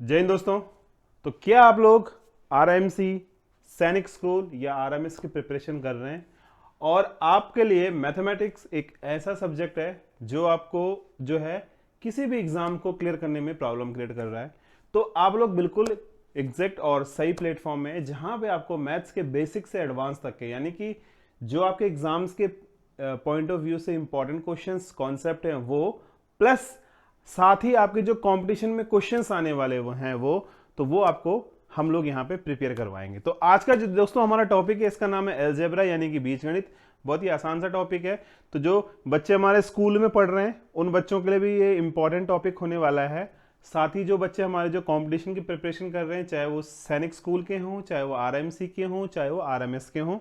जय हिंद दोस्तों। तो क्या आप लोग आरएमसी, सैनिक स्कूल या आरएमएस की प्रिपरेशन कर रहे हैं और आपके लिए मैथमेटिक्स एक ऐसा सब्जेक्ट है जो आपको जो है किसी भी एग्जाम को क्लियर करने में प्रॉब्लम क्रिएट कर रहा है। तो आप लोग बिल्कुल एग्जैक्ट और सही प्लेटफॉर्म में है जहां पे आपको मैथ्स के बेसिक से एडवांस तक के यानी कि जो आपके एग्जाम्स के पॉइंट ऑफ व्यू से इंपॉर्टेंट क्वेश्चंस कॉन्सेप्ट हैं वो, प्लस साथ ही आपके जो कंपटीशन में क्वेश्चंस आने वाले वो हैं वो आपको हम लोग यहाँ पे प्रिपेयर करवाएंगे। तो आज का जो दोस्तों हमारा टॉपिक है इसका नाम है अलजेब्रा यानी कि बीजगणित। बहुत ही आसान सा टॉपिक है। तो जो बच्चे हमारे स्कूल में पढ़ रहे हैं उन बच्चों के लिए भी ये इंपॉर्टेंट टॉपिक होने वाला है। साथ ही जो बच्चे हमारे जो कंपटीशन की प्रिपरेशन कर रहे हैं, चाहे वो सैनिक स्कूल के हों, चाहे वो आरएमसी के हों, चाहे वो आरएमएस के हों,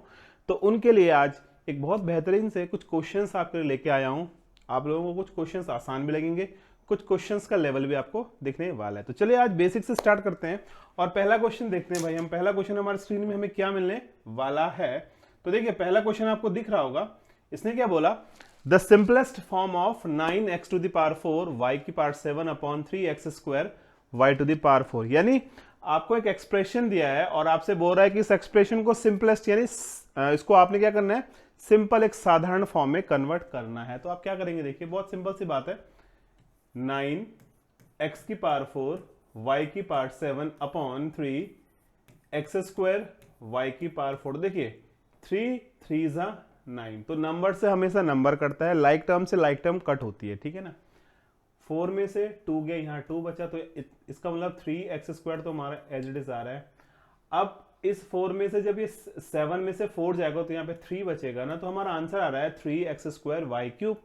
तो उनके लिए आज एक बहुत बेहतरीन से कुछ क्वेश्चंस आपके लिए लेके आया हूं। आप लोगों को कुछ क्वेश्चंस आसान भी लगेंगे, कुछ क्वेश्चंस का लेवल भी आपको दिखने वाला है। तो चलिए आज बेसिक से स्टार्ट करते हैं और पहला क्वेश्चन देखते हैं। भाई हम पहला क्वेश्चन हमारे स्क्रीन में हमें क्या मिलने वाला है। तो देखिए पहला क्वेश्चन आपको दिख रहा होगा। इसने क्या बोला, the simplest form of 9x to the power 4 y की power 7 upon 3x square y to the power 4। यानी आपको एक एक्सप्रेशन दिया है और आपसे बोल रहा है कि इस एक्सप्रेशन को सिंपलेस्ट यानी इसको आपने क्या करना है, सिंपल एक साधारण फॉर्म में कन्वर्ट करना है। तो आप क्या करेंगे, देखिए बहुत सिंपल सी बात है। 9x की पावर 4 y की power 7 upon 3x square y की पावर 4। देखिए 3 3 जा 9, तो नंबर से हमेशा नंबर कटता है, लाइक टर्म से लाइक टर्म कट होती है, ठीक है ना। 4 में से 2 गया, यहाँ 2 बचा, तो इसका मतलब 3x स्क्वायर तो हमारा एज इट इज आ रहा है। अब इस 4 में से जब ये 7 में से 4 जाएगा तो यहाँ पे 3 बचेगा ना, तो हमारा आंसर आ रहा है 3x स्क्वायर वाई क्यूब।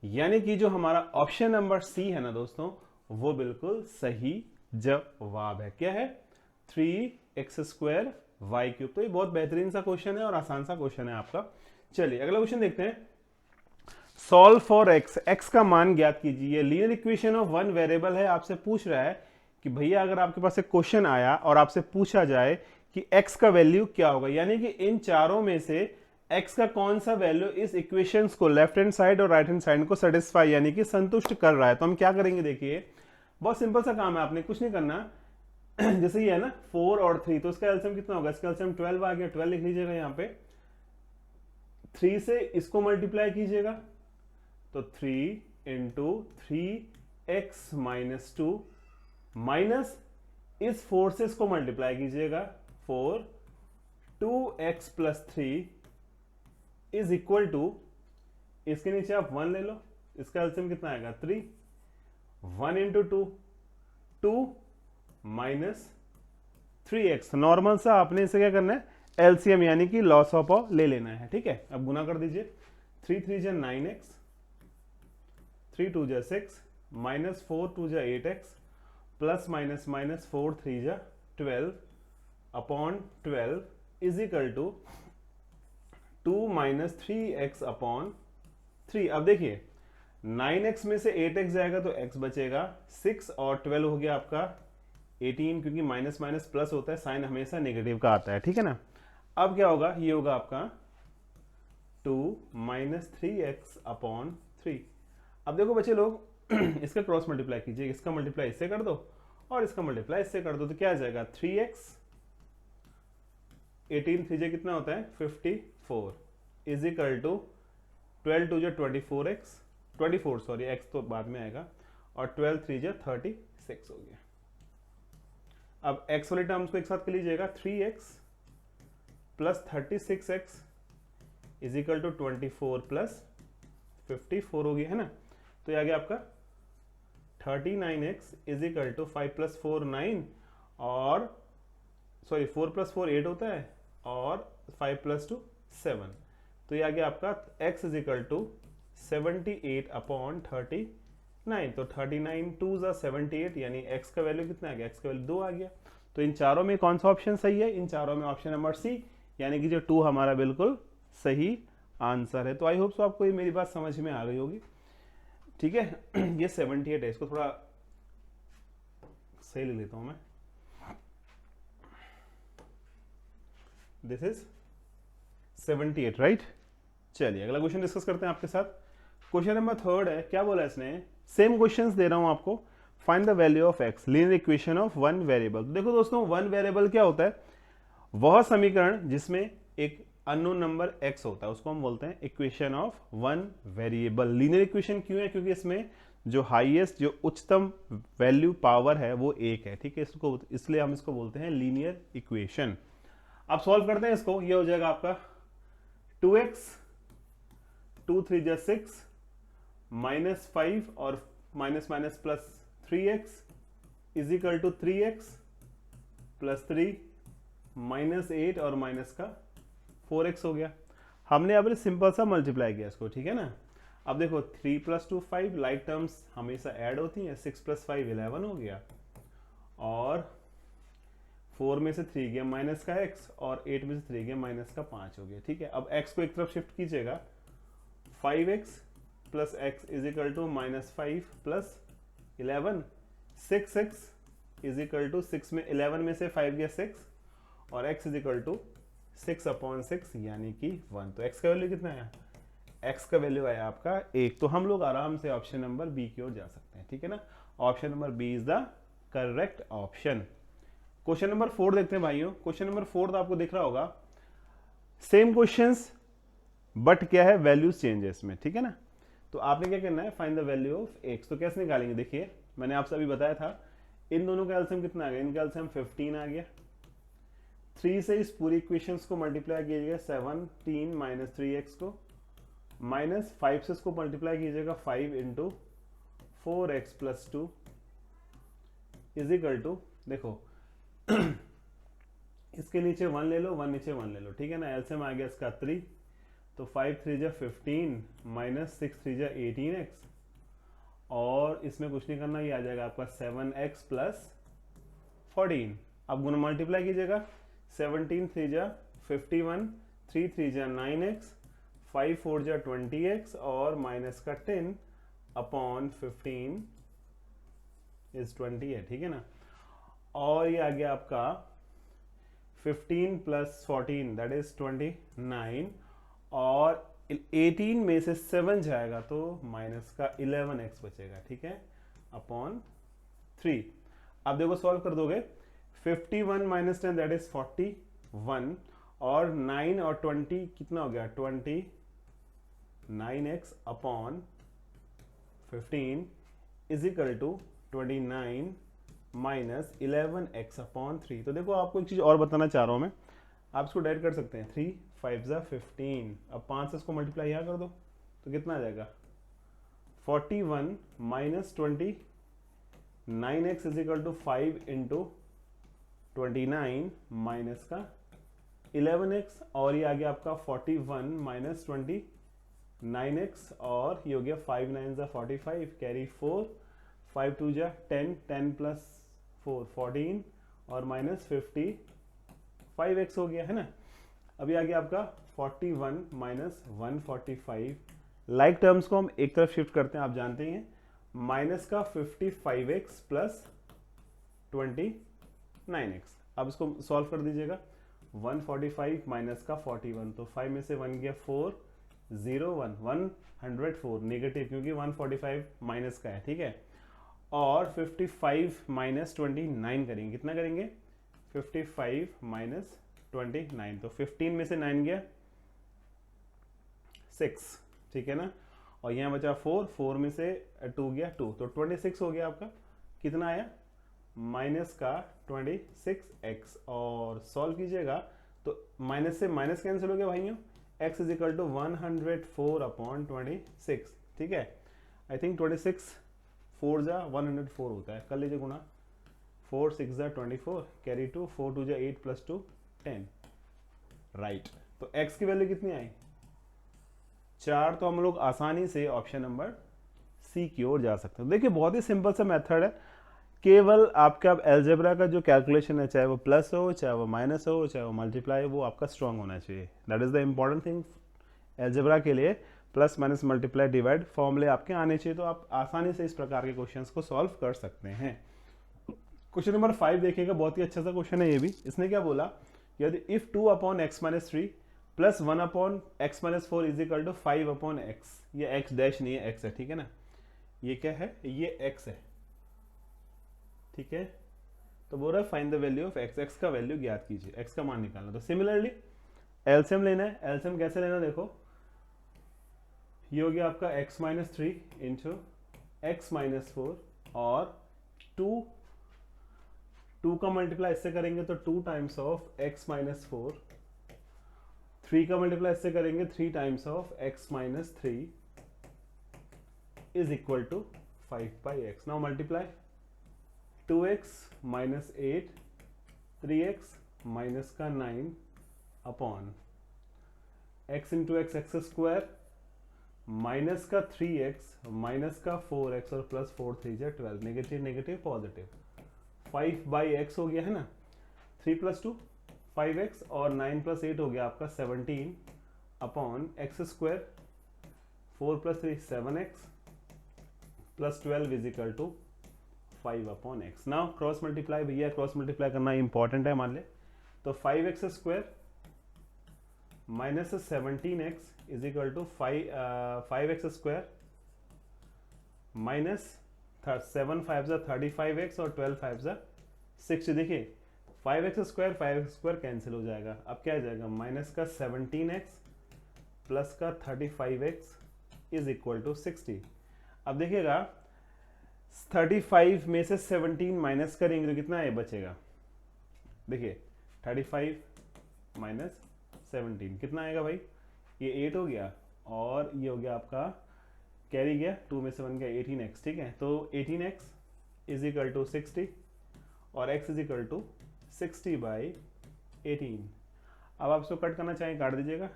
यानी कि जो हमारा ऑप्शन नंबर सी है ना दोस्तों, वो बिल्कुल सही जवाब है। क्या है, 3x स्क्वायर वाई क्यूब। तो ये बहुत बेहतरीन सा क्वेश्चन है और आसान सा क्वेश्चन है आपका। चलिए अगला क्वेश्चन देखते हैं। सॉल्व फॉर x का मान ज्ञात कीजिए। Linear equation of one variable है। आपसे पूछ रहा है कि भैया अगर आपके पास एक क्वेश्चन आया और आपसे पूछा जाए कि x का वैल्यू क्या होगा, यानी कि इन चारों में से x का कौन सा वैल्यू इस इक्वेशंस को लेफ्ट हैंड साइड और राइट हैंड साइड को सेटिस्फाई यानी कि संतुष्ट कर रहा है, तो हम क्या करेंगे। देखिए बहुत सिंपल सा काम है, आपने कुछ नहीं करना। जैसे ये है ना 4 और 3, तो इसका एलसीएम कितना होगा, इसका एलसीएम 12 आ गया। 12 लिख लीजिएगा यहाँ पे, 3 से इसको मल्टीप्लाई कीजिएगा तो 3 इंटू 3x माइनस 2 माइनस इस 4 से इसको मल्टीप्लाई कीजिएगा 4 2x plus 3 is equal to, इसके नीचे आप 1 ले लो, इसका एलसीएम कितना आएगा 3। 1 इंटू 2 2 माइनस 3x। नॉर्मल सा आपने इसे क्या करना है, एलसीएम यानी कि लॉस ऑफ ले लेना है, ठीक है। अब गुना कर दीजिए, 3 3 जा 9x, 3 2 जा 6 माइनस 4 2 जा 8x प्लस माइनस माइनस 4 3 जा 12 upon 12 is equal to 2 minus 3x upon 3। अब देखिए 9x में से 8x जाएगा तो x बचेगा, 6 और 12 हो गया आपका 18, क्योंकि माइनस माइनस प्लस होता है, साइन हमेशा नेगेटिव का आता है, ठीक है ना। अब क्या होगा, ये होगा आपका 2 माइनस 3x अपॉन 3। अब देखो बच्चे लोग इसका क्रॉस मल्टीप्लाई कीजिए, इसका मल्टीप्लाई इससे कर दो और इसका मल्टीप्लाई इससे कर दो, तो क्या आ जाएगा 3x 18 3 कितना होता है 54 is equal to 12 2 24x 24 sorry, x तो बाद में आएगा, और 12 3 36 हो गया। अब x वाले टर्म्स को एक साथ कर लीजिएगा, 3x plus 36x is equal to 24 plus 54 हो गया, है ना। तो ये आ गया आपका 39x is equal to 5 plus 4 9 और सॉरी 4 प्लस 4 8 होता है और 5 प्लस 2 7। तो ये आ गया आपका x is equal to 78 upon 39। तो 39 2 जा 78 यानी x का वैल्यू कितना आ गया, x का वैल्यू 2 आ गया। तो इन चारों में कौन सा ऑप्शन सही है, इन चारों में ऑप्शन नंबर सी यानी कि जो 2 हमारा बिल्कुल सही आंसर है। तो आई होप सो आपको ये मेरी बात समझ में आ गई होगी, ठीक है। ये 78 है, इसको थोड़ा सही ले लेता हूं मैं, दिस इज 78 राइट। चलिए अगला क्वेश्चन डिस्कस करते हैं आपके साथ। क्वेश्चन नंबर 3 है। क्या बोला इसने, सेम क्वेश्चंस दे रहा हूं आपको। Find the value of x, linear equation of one variable. देखो दोस्तों, वन वेरिएबल क्या होता है? वह समीकरण जिसमें एक अननोन नंबर x होता है, उसको हम बोलते हैं equation of one variable. Linear equation क्यों है? क्योंकि इसमें जो हाईएस्ट, जो उच्चतम वैल्यू पावर है वो एक है, ठीक है, इसको इसलिए हम इसको बोलते हैं लीनियर इक्वेशन। अब सॉल्व करते हैं इसको। ये हो जाएगा आपका 2x, 2 3 जा 6, -5 और minus minus plus 3x is equal to 3x plus 3 -8 और माइनस का 4x हो गया। हमने अब सिंपल सा मल्टीप्लाई किया इसको, ठीक है ना। अब देखो 3 + 2 5, लाइक टर्म्स हमेशा ऐड होती हैं। 6 + 5 11 हो गया, और 4 में से 3 गया माइनस का x, और 8 में से 3 गया माइनस का 5 हो गया, ठीक है। अब x को एक तरफ शिफ्ट कीजिएगा, 5x plus x is equal to -5 plus 11, 6x is equal to 6 में 11 में से 5 गया 6, और x इज इक्वल टू 6/6 यानी कि 1। तो x का वैल्यू कितना आया? x का वैल्यू आया आपका 1। तो हम लोग आराम से ऑप्शन नंबर बी की ओर जा सकते हैं, ठीक है ना। Option number B is the correct option. Question number 4 देखते हैं भाइयों। क्वेश्चन नंबर 4 तो आपको दिख रहा होगा, सेम क्वेश्चंस बट क्या है, वैल्यूज चेंज है इसमें, ठीक है ना। तो आपने क्या करना है, find the value of x। तो कैसे निकालेंगे? देखिए, मैंने आपसे अभी बताया था, इन दोनों का एलसीएम कितना आ गया? इनका एलसीएम 15 आ गया। 3 से इस पूरी इक्वेशंस को मल्टीप्लाई कीजिएगा, 17 - 3x को, -5 से इसको मल्टीप्लाई कीजिएगा, 5 × 4x + 2 इज इक्वल टू, देखो इसके नीचे 1 ले लो, 1 नीचे 1 ले लो, ठीक है ना। एलसीएम आ गया इसका 3, तो 5 3 जा 15 -6 3 जा 18x, और इसमें कुछ नहीं करना, ये आ जाएगा आपका 7x + 14। अब गुना मल्टीप्लाई कीजिएगा, 17 3 जा 51, 3 3 जा 9x, 5 4 जा 20x, और माइनस का 10 अपॉन 15 इज 20 है, ठीक है ना। और ये आ गया आपका 15 + 14 दैट इज 29, और 18 में से 7 जाएगा तो माइनस का 11x बचेगा, ठीक है, अपॉन 3। अब देखो सॉल्व कर दोगे, 51 - 10 दैट इज 41, और 9 और 20 कितना हो गया? 29x upon 15 is equal to 29 - 11x upon 3। तो देखो आपको एक चीज और बताना चाह रहा हूं मैं, आप इसको डायरेक्ट कर सकते हैं, 3 5 जा 15, अब 5 से इसको मल्टीप्लाई यहाँ कर दो, तो कितना आ जाएगा? 41 - 29x is equal to 5 × 29 minus का 11x, और ये आ गया आपका 41 - 29x, और ये हो गया 5 9 जा 45, कैरी 4, 5 2 जा 10, 10 + 4 14, और माइनस 55x हो गया, है ना। अभी आ गया आपका 41 - 145, लाइक टर्म्स को हम एक तरफ शिफ्ट करते हैं, आप जानते ही हैं, माइनस का 55x + 29x। अब इसको सॉल्व कर दीजिएगा, 145 माइनस का 41, तो 5 में से 1 गया 4 0 1 104 नेगेटिव, क्योंकि 145 माइनस का है, ठीक है। और 55 - 29 करेंगे, कितना करेंगे? 55 - 29, तो 15 में से 9 गया 6, ठीक है ना, और यहाँ बचा 4, 4 में से 2 गया 2, तो 26 हो गया आपका। कितना आया? माइनस का 26x, और सॉल्व कीजिएगा तो माइनस से माइनस कैंसिल हो गया भाइयों, x इज इक्वल टू 104/26, ठीक है। आई थिंक 26 4 जा 104 होता है, कर लीजिए गुना, 4 6 जा 24, कैरी 2, 4 2 जा 8 + 2 10, राइट। तो x की वैल्यू कितनी आई? 4। तो हम लोग आसानी से ऑप्शन नंबर सी की ओर जा सकते हैं। देखिए बहुत ही सिंपल सा मेथड है, केवल आपका अलजेब्रा का जो कैलकुलेशन है, चाहे वो प्लस हो, चाहे वो माइनस हो, चाहे वो मल्टीप्लाई हो, वो आपका स्ट्रांग होना चाहिए। That is the important thing algebra के लिए। प्लस माइनस मल्टीप्लाई डिवाइड फॉर्मूले आपके आने चाहिए, तो आप आसानी से इस प्रकार के क्वेश्चंस को सॉल्व कर सकते हैं। क्वेश्चन नंबर 5 देखिएगा, बहुत ही अच्छा सा क्वेश्चन है ये भी। इसने क्या बोला, यदि if 2/x-3 + 1/x-4 is equal to 5/x, ये x डैश नहीं है, x है, ठीक है ना, ये क्या है, ये x है, ठीक है। तो बोल रहा है find the value of x, x का वैल्यू ज्ञात कीजिए, एक्स का मान निकालना। तो सिमिलरली एलसीएम लेना है। एलसीएम कैसे लेना, देखो ये हो गया आपका x minus 3 into x minus 4 और 2 का मल्टीप्लाई इससे करेंगे तो 2 टाइम्स ऑफ x माइनस 4, 3 का मल्टीप्लाई इससे करेंगे 3 times of x minus 3 is equal to 5/x। Now multiply 2x minus 8, 3x minus का 9 upon x into x x square minus का 3x माइनस का 4x और प्लस 4 3 जा 12, नेगेटिव नेगेटिव पॉजिटिव, 5/x हो गया है ना। 3 प्लस 2 5x और 9 प्लस 8 हो गया आपका 17 upon x square, 4 plus 3 7x plus 12 is equal to 5/x। Now cross multiply, भैया क्रॉस मल्टीप्लाई करना इंपॉर्टेंट है मान ले। तो 5x square minus 17x is equal to 5x square minus 7 5 जा 35x और 12 5 जा 60। देखिए 5x स्क्वायर कैंसिल हो जाएगा, अब क्या आ जाएगा माइनस का 17x प्लस का 35x इज इक्वल टू 60। अब देखिएगा 35 में से 17 माइनस करेंगे तो कितना है बचेगा, देखिए 35 माइनस 17 कितना आएगा भाई, ये 8 हो गया और ये हो गया आपका कैरी गया 2 में से बन गया 18x। ठीक है, तो 18x इज इक्वल टू 60 और x इज इक्वल टू 60/18। अब आप इसको कट करना चाहें काट दीजिएगा,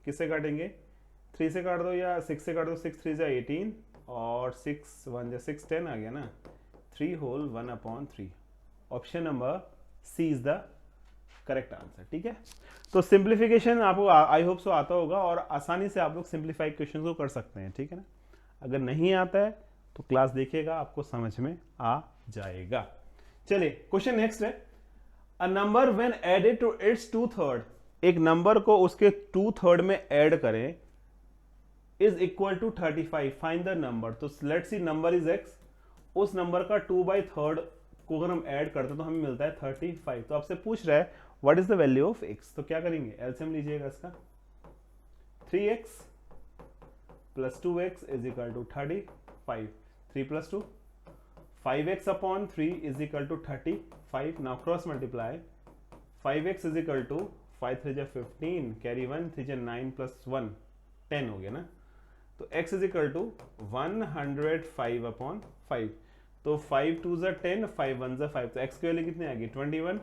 किससे काटेंगे 3 से काट दो या 6 से काट दो, 6 3 जा 18 और 6 1 जा 6 10 आ गया ना, 3 whole 1/3। Option number C is the correct answer. ठीक है, तो सिंप्लीफिकेशन आपको आई होप सो आता होगा और आसानी से आप लोग सिंप्लीफाई क्वेश्चन को कर सकते हैं। ठीक है ना, अगर नहीं आता है तो क्लास देखिएगा, आपको समझ में आ जाएगा। चलिए क्वेश्चन नेक्स्ट है, a number when added to its 2/3, एक नंबर को उसके 2/3 में ऐड करें is equal to 35, find the number. तो let's see number is x, उस नंबर का 2/3 को अगर हम ऐड करते हैं तो हमें मिलता है 35। तो आपसे पूछ रहा है what is the value of x, तो क्या करेंगे एलसीएम लीजिएगा इसका, 3x plus 2x is equal to 35, 3 plus 2 5x upon 3 is equal to 35। Now cross multiply 5x is equal to 5 3 जा 15 कैरी 1 3 जा 9 प्लस 1 10 हो गया ना। तो x इज इक्वल टू 105/5, तो 5 2 जा 10 5 1 जा 5, तो x की वैल्यू कितनी आ गई 21।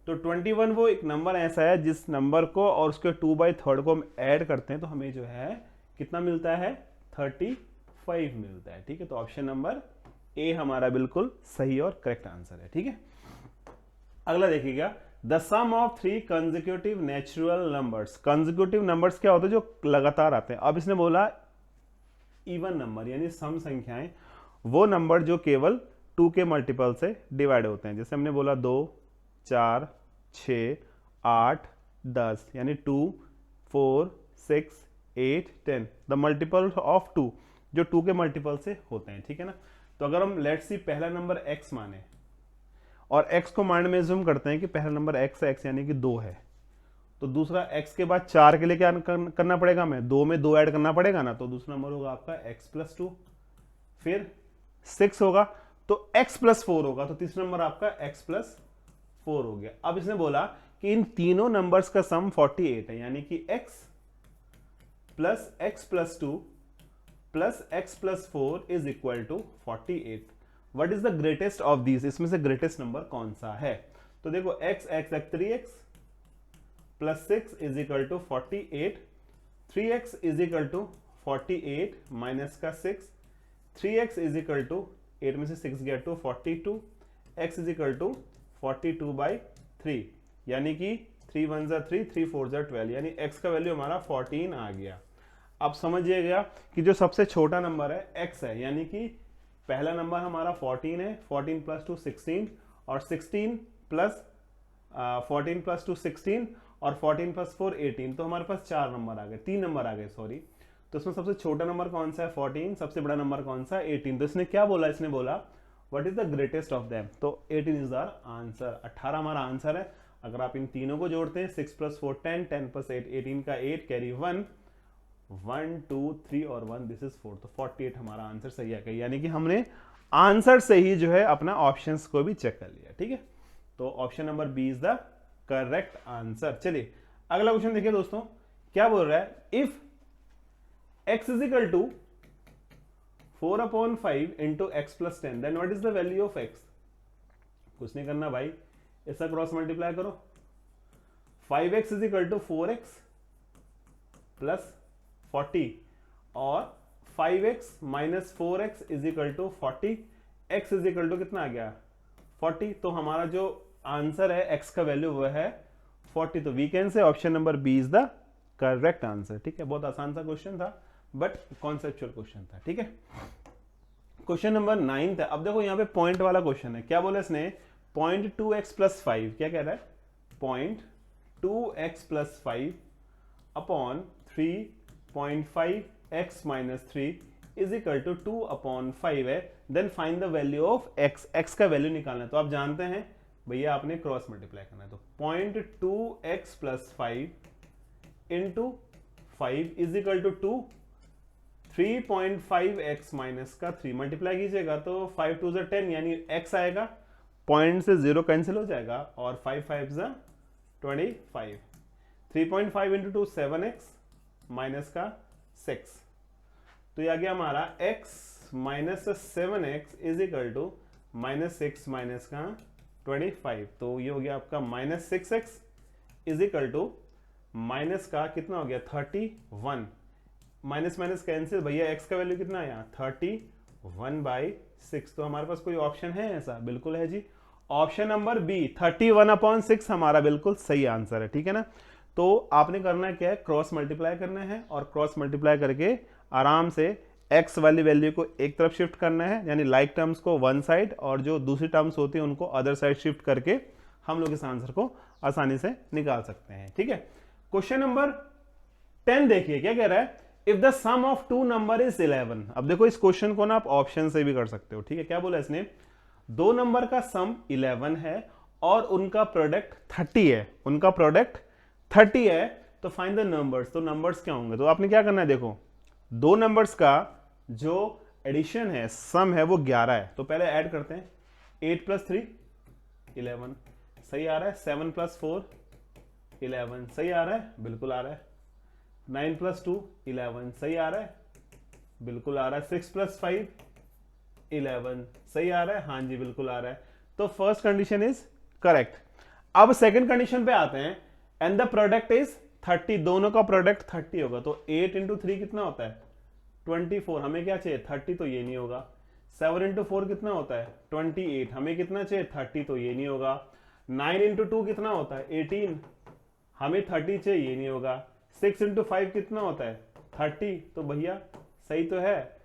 तो 21 वो एक नंबर ऐसा है जिस नंबर को और उसके 2/3 को हम ऐड करते हैं तो हमें जो है कितना मिलता है 35 मिलता है। ठीक है, तो ऑप्शन नंबर ए हमारा बिल्कुल सही और करेक्ट आंसर है। ठीक है, अगला देखिएगा, the sum of 3 consecutive natural numbers. Consecutive numbers क्या होते हैं, जो लगातार आते हैं। अब इसने बोला इवन नंबर यानी सम संख्याएं, वो नंबर जो केवल 2 के मल्टीपल से डिवाइड होते हैं। जैसे हमने बोला 2 4 6 8 10 यानी 2 4 6 8 10, द मल्टीपल ऑफ 2 जो 2 के मल्टीपल से होते हैं। ठीक है ना, तो अगर हम लेट्स सी पहला नंबर x माने और x को माइंड में जूम करते हैं कि पहला नंबर x है, x यानी कि 2 है, तो दूसरा x के बाद 4 के लिए क्या करना पड़ेगा, हमें 2 में 2 ऐड करना पड़ेगा ना, तो दूसरा नंबर होगा आपका x प्लस 2, फिर 6 होगा तो x प्लस 4 होगा, तो तीसरा नंबर आपका x प्लस 4 हो गया। अब इसने बोला कि इन तीनों नंबर्स का सम 48 है, यानी कि x plus x plus 2 plus x plus 4 is equal to 48। What is the greatest of these, इसमें से ग्रेटेस्ट नंबर कौन सा है। तो देखो x 3x plus 6 is equal to 48, 3x is equal to 48 minus का 6, 3x इज इक्वल टू 8 में से 6 गया to 42, x is equal to 42/3 यानी कि 3 1 जा 3 3 4 जा 12, यानी x का वैल्यू हमारा 14 आ गया। अब समझिएगा कि जो सबसे छोटा नंबर है x है, यानी कि पहला नंबर हमारा 14 है, 14 प्लस 2 16 और 16 प्लस 14 प्लस 2 16 और 14 प्लस 4 18, तो हमारे पास 4 नंबर आ गए, 3 नंबर आ गए सॉरी। तो इसमें सबसे छोटा नंबर कौन सा है 14, सबसे बड़ा नंबर कौन सा 18। तो इसने क्या बोला, इसने बोला what is the greatest of them, तो 18 इज आवर आंसर, 18 हमारा आंसर है। अगर आप इन तीनों को जोड़ते हैं 6 + 4 10, 10 + 8 18 का 8 कैरी 1 1 2 3 और 1 दिस इज 4, तो 48 हमारा आंसर सही है। यानी कि हमने आंसर से ही जो है अपना ऑप्शंस को भी चेक कर लिया, ठीक है। तो option number B is the correct answer. चलिए अगला क्वेश्चन देखिए दोस्तों, क्या बोल रहा है, if x is equal to 4/5 into x plus 10 then what is the value of x। कुछ नहीं करना भाई, ऐसा क्रॉस मल्टीप्लाई करो, 5x is equal to 4x plus 40 और 5x minus 4x is equal to 40, x is equal to कितना आ गया 40, तो हमारा जो आंसर है x का वैल्यू वो है 40, तो we can say option number B is the correct answer, ठीक है। बहुत आसान सा क्वेश्चन था बट कॉन्सेप्चुअल क्वेश्चन था, ठीक है। क्वेश्चन नंबर 9 है। अब देखो यहाँ पे पॉइंट वाला क्वेश्चन है, क्या बोला इसने, 0.2x + 5, क्या कह रहा है, 0.2x + 5 upon 3.5x - 3 is equal to 2/5 है, then find the value of x, x का वैल्यू निकालना है। तो आप जानते हैं भैया आपने क्रॉस मल्टीप्लाई करना है, तो 0.2x + 5 into 5 is equal to 2, 3.5x minus का 3 मल्टीप्लाई कीजिएगा तो 5 2 = 10, यानी x आएगा, पॉइंट से 0 कैंसिल हो जाएगा और 5 5 = 25, 3.5 इंटू 2 7x माइनस का 6, तो ये आ गया हमारा x minus 7x is equal to -6 minus का 25, तो ये हो गया आपका -6x is equal to minus का कितना हो गया 31, माइनस माइनस कैंसिल, भैया x का वैल्यू कितना आया 31/6, तो हमारे पास कोई ऑप्शन है ऐसा, बिल्कुल है जी, ऑप्शन नंबर बी 31/6 हमारा बिल्कुल सही आंसर है, ठीक है ना। तो आपने करना क्या है, क्रॉस मल्टीप्लाई करना है और क्रॉस मल्टीप्लाई करके आराम से x वाली वैल्यू को एक तरफ शिफ्ट करना है, यानी लाइक टर्म्स को वन साइड और जो दूसरी टर्म्स होती है उनको अदर साइड शिफ्ट करके हम लोग इस आंसर को आसानी से निकाल सकते हैं, ठीक है। क्वेश्चन नंबर 10 देखिए क्या कह रहा है, if the sum of two number is 11। अब देखो इस क्वेश्चन को ना आप ऑप्शन से भी कर सकते हो, ठीक है। क्या बोला इसने, दो नंबर का सम 11 है और उनका प्रोडक्ट 30 है, उनका प्रोडक्ट 30 है, तो फाइंड द नंबर्स। तो नंबर्स क्या होंगे, तो आपने क्या करना है, देखो दो नंबर्स का जो एडिशन है, सम है, वो 11 है, तो पहले ऐड करते हैं, 8 + 3 11 सही आ रहा है, 7 + 4 11 सही आ रहा है, बिल्कुल आ रहा है, 9 + 2 11 सही आ रहा है, बिल्कुल आ रहा है, 6 + 5 11 सही आ रहा है, हाँ जी बिल्कुल आ रहा है, तो फर्स्ट कंडीशन इज करेक्ट। अब सेकंड कंडीशन पे आते हैं, एंड द प्रोडक्ट इज 30, दोनों का प्रोडक्ट 30 होगा, तो 8 × 3 कितना होता है 24, हमें क्या चाहिए 30, तो ये नहीं होगा। 7 × 4 कितना होता है 28, हमें कितना चाहिए 30, तो ये नहीं होगा। 9 × 2 कितना होता है 18, हमें 30 चाहिए, ये नहीं होगा। 6 × 5 कितना होता है 30, तो भैया सही तो है,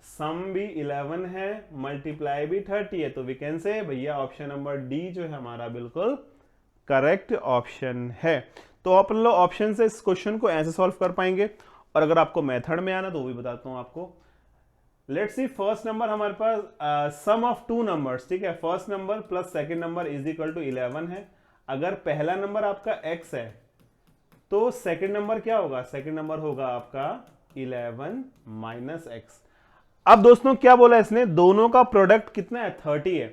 सम भी 11 है, मल्टीप्लाई भी 30 है, तो वी कैन से भैया ऑप्शन नंबर डी जो है हमारा बिल्कुल करेक्ट ऑप्शन है। तो अपन लोग ऑप्शन से इस क्वेश्चन को ऐसे सॉल्व कर पाएंगे, और अगर आपको मेथड में आना तो वो भी बताता हूं आपको। लेट्स सी, फर्स्ट नंबर हमारे पास सम ऑफ टू नंबर्स, ठीक है, first number plus second number is equal to 11 है। अगर पहला नंबर आपका x है तो सेकंड नंबर क्या होगा, सेकंड नंबर होगा आपका 11 - x। अब दोस्तों क्या बोला इसने, दोनों का प्रोडक्ट कितना है 30 है,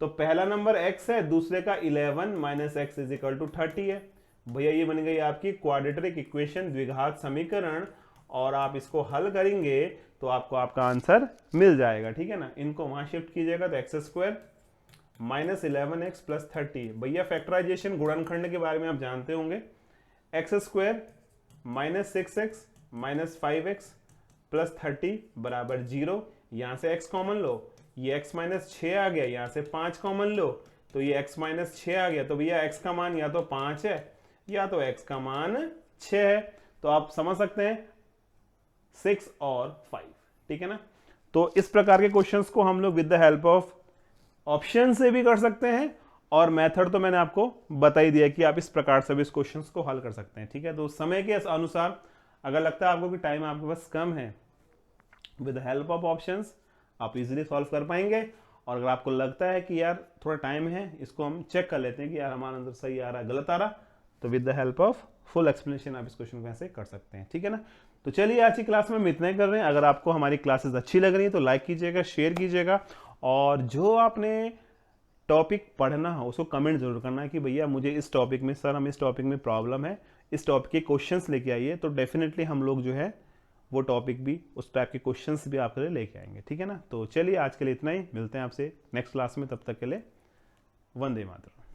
तो पहला नंबर x है, दूसरे का 11 - x इज इक्वल टू 30 है। भैया ये बन गई आपकी क्वाड्रेटिक इक्वेशन, द्विघात समीकरण, और आप इसको हल करेंगे तो आपको आपका आंसर मिल जाएगा, ठीक है ना। इनको वहां शिफ्ट कीजिएगा तो x² - 11x + 30, भैया फैक्टराइजेशन गुणनखंड के बारे में आप जानते होंगे, x² - 6x - 5x + 30 = 0, यहां से x कॉमन लो, ये x - 6 आ गया, यहां से 5 कॉमन लो तो ये x - 6 आ गया, तो भैया x का मान या तो 5 है या तो x का मान 6 है, तो आप समझ सकते हैं 6 और 5, ठीक है ना। तो इस प्रकार के क्वेश्चंस को हम लोग with the help of option से भी कर सकते हैं, और मेथड तो मैंने आपको बता ही दिया कि आप इस प्रकार से भी इस क्वेश्चंस को हल कर सकते हैं, ठीक है। तो समय के अनुसार अगर लगता है आपको कि टाइम आपके पास कम है, with the help of options आप इजीली सॉल्व कर पाएंगे। और अगर आपको लगता है कि यार थोड़ा टाइम है, इसको हम चेक कर लेते हैं कि यार हमारा आंसर सही आ रहा है गलत आ रहा, तो with the help of full explanation आप इस क्वेश्चन को ऐसे कर सकते हैं, ठीक है ना। तो चलिए आज की क्लास में हम इतना ही कर रहे हैं। अगर आपको हमारी क्लासेस अच्छी लग रही है तो लाइक कीजिएगा, शेयर कीजिएगा, और जो आपने टॉपिक पढ़ना हो उसको कमेंट जरूर करना है कि भैया मुझे इस टॉपिक में, सर हम इस टॉपिक में प्रॉब्लम है, इस टॉपिक के क्वेश्चंस लेके आइए। तो डेफिनेटली हम लोग जो है वो टॉपिक भी, उस टाइप के क्वेश्चंस भी आपके लिए लेके आएंगे, ठीक है ना। तो चलिए आज के लिए इतना ही, मिलते हैं आपसे नेक्स्ट क्लास में, तब तक के लिए वंदे मातरम।